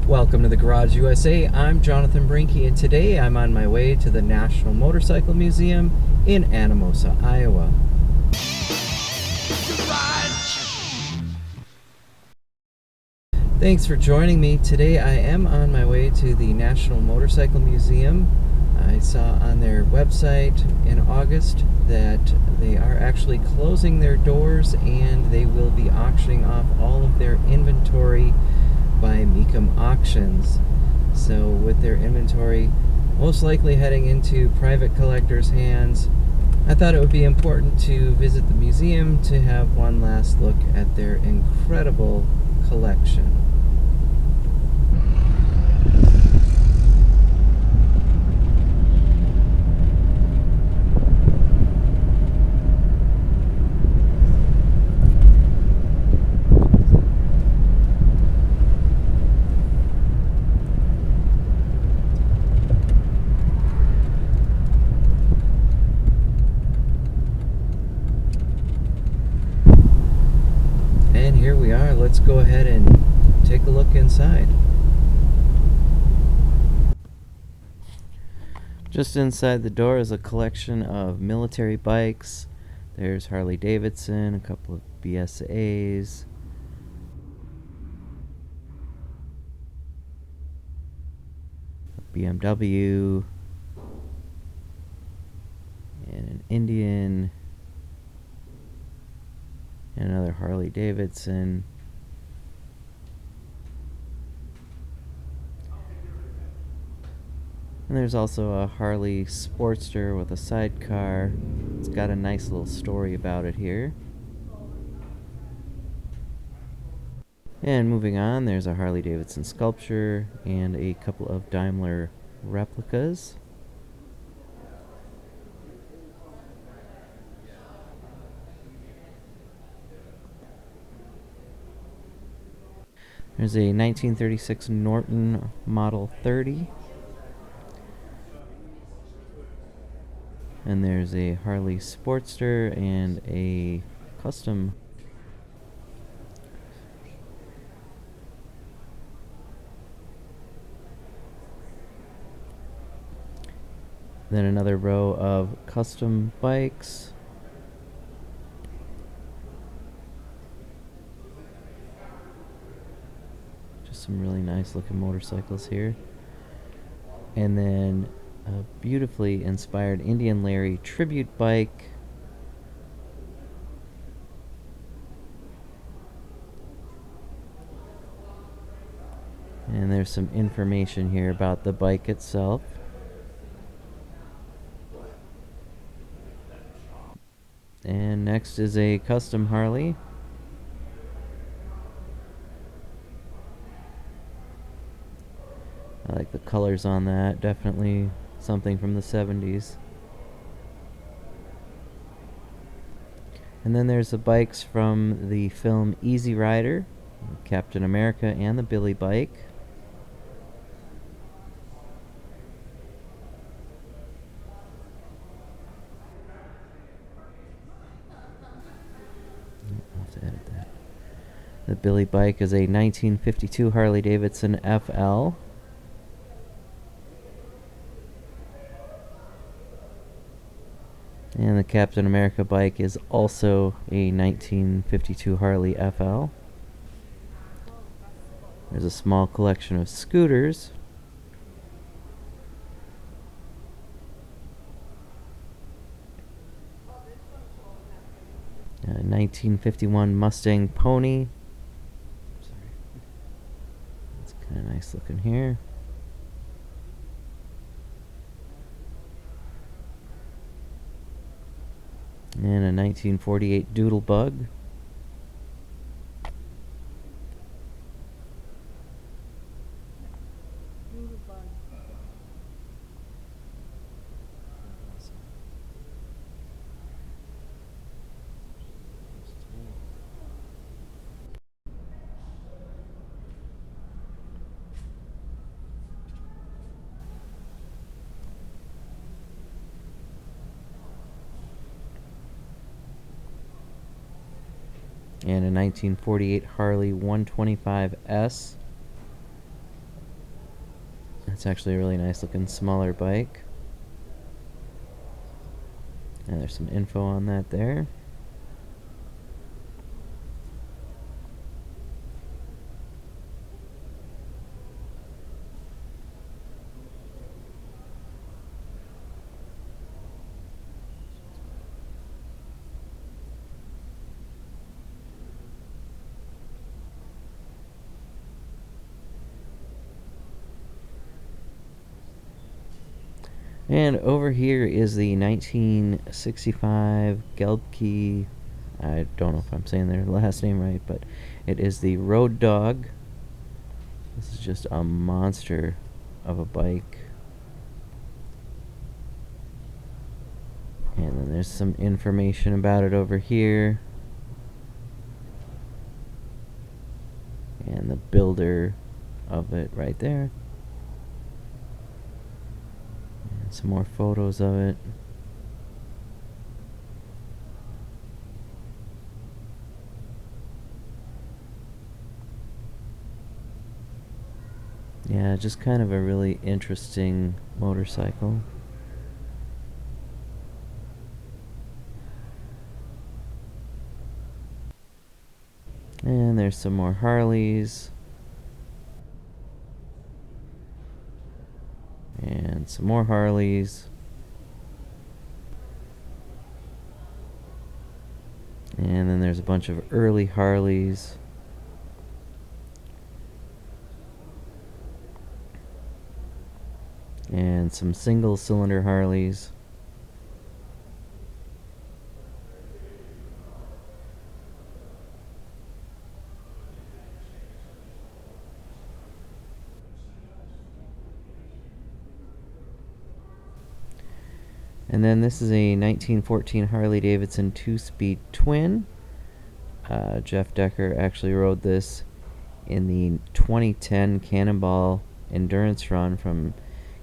Welcome to the Garage USA. I'm Jonathan Brinke, and today I'm on my way to the National Motorcycle Museum in Anamosa, Iowa. Thanks for joining me. Today I am on my way to the National Motorcycle Museum. I saw on their website in August that they are actually closing their doors and they will be auctioning off all of their inventory by Mecum Auctions. So with their inventory most likely heading into private collectors' hands, I thought it would be important to visit the museum to have one last look at their incredible collection. And here we are. Let's go ahead and take a look inside. Just inside the door is a collection of military bikes. There's Harley Davidson, a couple of BSAs, BMW, and an Indian, and another Harley Davidson. And there's also a Harley Sportster with a sidecar. It's got a nice little story about it here. And moving on, there's a Harley Davidson sculpture and a couple of Daimler replicas. There's a 1936 Norton Model 30. And there's a Harley Sportster and a custom. Then another row of custom bikes. Just some really nice looking motorcycles here. And then a beautifully inspired Indian Larry tribute bike. And there's some information here about the bike itself. And next is a custom Harley. I like the colors on that. Definitely something from the 70s. And then there's the bikes from the film Easy Rider, Captain America, and the Billy bike. I'll have to edit that. The Billy bike is a 1952 Harley Davidson FL. And the Captain America bike is also a 1952 Harley FL. There's a small collection of scooters. A 1951 Mustang Pony. Sorry. It's kind of nice looking here. And a 1948 Doodlebug. And a 1948 Harley 125S. It's actually a really nice looking smaller bike. And there's some info on that there. And over here is the 1965 Gelbke. I don't know if I'm saying their last name right, but it is the Road Dog. This is just a monster of a bike. And then there's some information about it over here. And the builder of it right there. And some more photos of it. Yeah, just kind of a really interesting motorcycle. And there's some more Harleys. And some more Harleys. And then there's a bunch of early Harleys. And some single cylinder Harleys. And then this is a 1914 Harley Davidson 2-speed twin. Jeff Decker actually rode this in the 2010 Cannonball Endurance Run from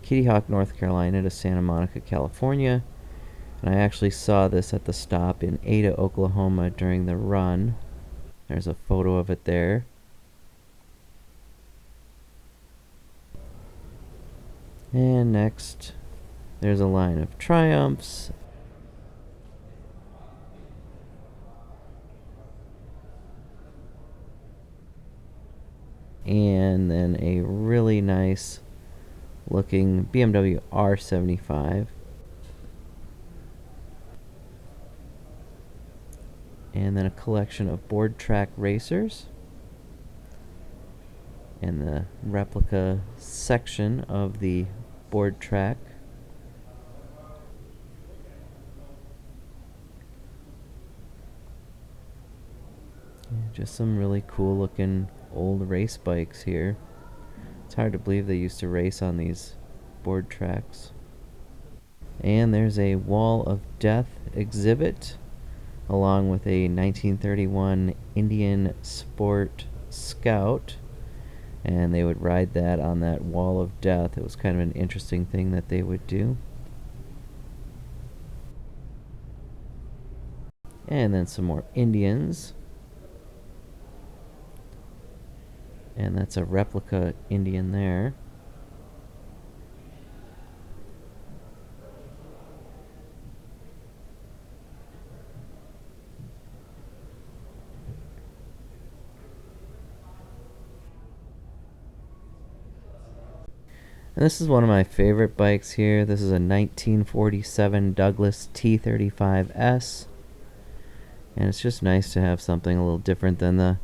Kitty Hawk, North Carolina to Santa Monica, California. And I actually saw this at the stop in Ada, Oklahoma during the run. There's a photo of it there. And next, there's a line of Triumphs. And then a really nice looking BMW R75. And then a collection of board track racers. And the replica section of the board track. Just some really cool looking old race bikes here. It's hard to believe they used to race on these board tracks. And there's a Wall of Death exhibit along with a 1931 Indian Sport Scout, and they would ride that on that Wall of Death. It was kind of an interesting thing that they would do. And then some more Indians. And that's a replica Indian there. And this is one of my favorite bikes here. This is a 1947 Douglas T35S. And it's just nice to have something a little different than the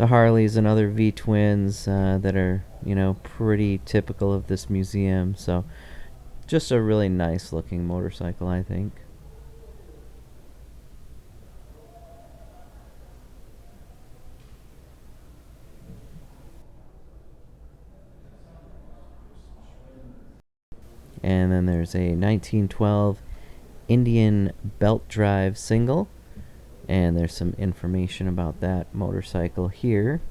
Harleys and other V-twins that are, pretty typical of this museum. So just a really nice looking motorcycle, I think. And then there's a 1912 Indian belt drive single. And there's some information about that motorcycle here.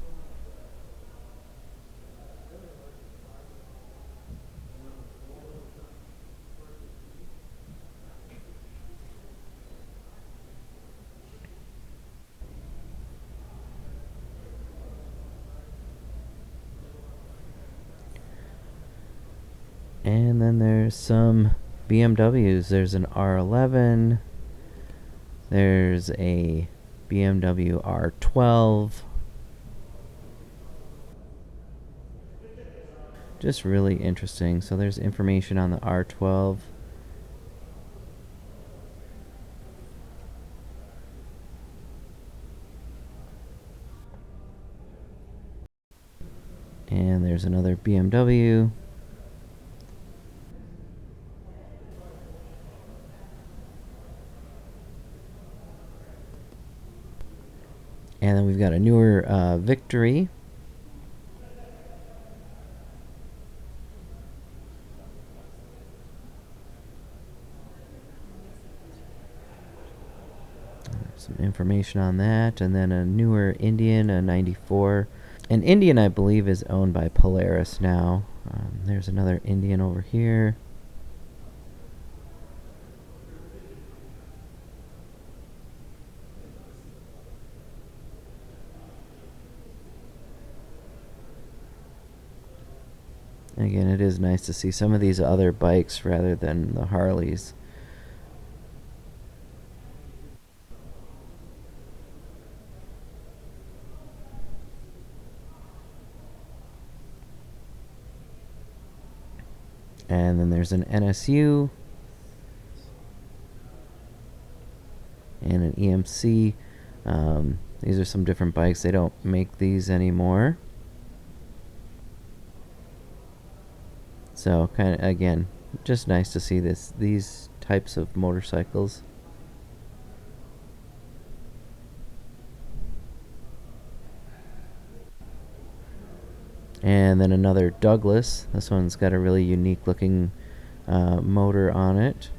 And then there's some BMWs. There's an R11. There's a BMW R12. Just really interesting. So there's information on the R12. And there's another BMW. And then we've got a newer Victory. Some information on that. And then a newer Indian, a 94. An Indian, I believe, is owned by Polaris now. There's another Indian over here. Again, it is nice to see some of these other bikes rather than the Harleys. And then there's an NSU and an EMC. These are some different bikes. They don't make these anymore. So kind of, again, just nice to see these types of motorcycles. And then another Douglas. This one's got a really unique looking motor on it.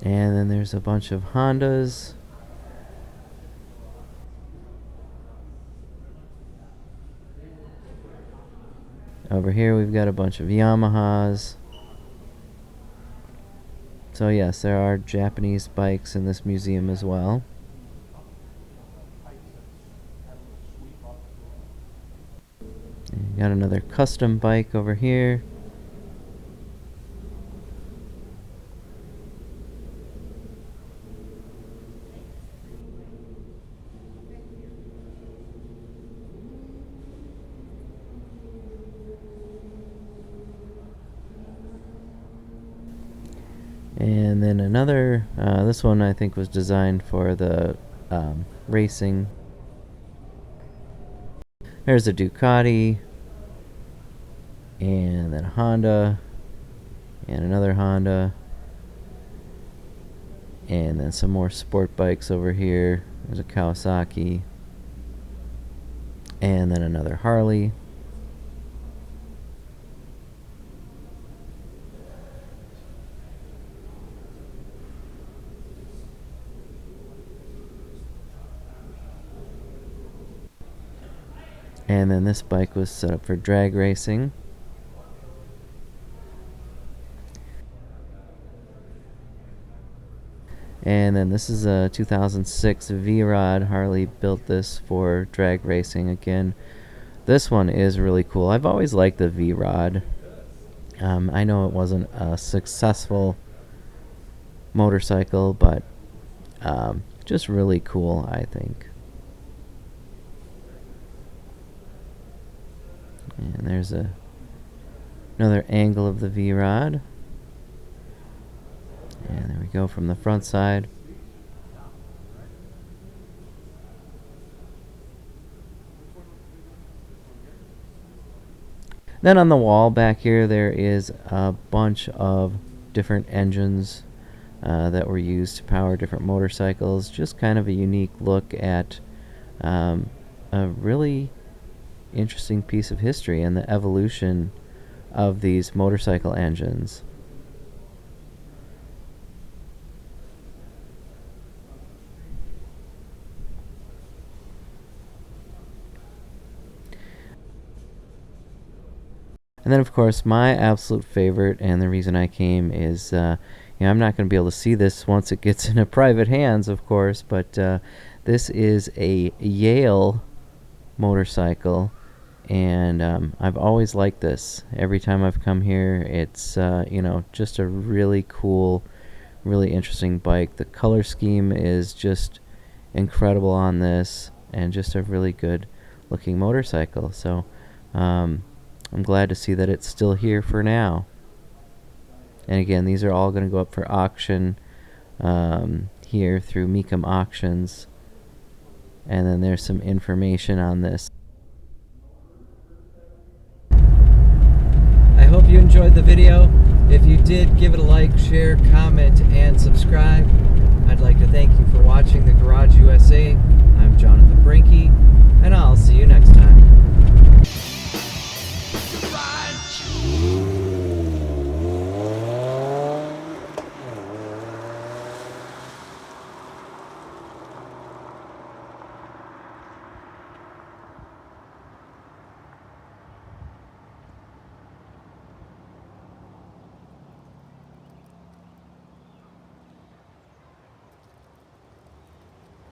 And then there's a bunch of Hondas. Over here we've got a bunch of Yamahas. So yes, there are Japanese bikes in this museum as well. And got another custom bike over here. And then another, this one I think was designed for the racing. There's a Ducati, and then a Honda, and another Honda, and then some more sport bikes over here. There's a Kawasaki, and then another Harley. And then this bike was set up for drag racing. And then this is a 2006 V-Rod. Harley built this for drag racing. Again, this one is really cool. I've always liked the V-Rod. I know it wasn't a successful motorcycle, but just really cool, I think. And there's another angle of the V-Rod. And there we go from the front side. Then on the wall back here, there is a bunch of different engines that were used to power different motorcycles. Just kind of a unique look at a really interesting piece of history and the evolution of these motorcycle engines. And then, of course, my absolute favorite, and the reason I came is, I'm not going to be able to see this once it gets into private hands, of course, but this is a Yale motorcycle, and I've always liked this. Every time I've come here, it's just a really cool, really interesting bike. The color scheme is just incredible on this, and just a really good looking motorcycle. So I'm glad to see that it's still here for now. And again, these are all going to go up for auction here through Mecum Auctions. And then there's some information on this. I hope you enjoyed the video. If you did, give it a like, share, comment, and subscribe. I'd like to thank you for watching the garage.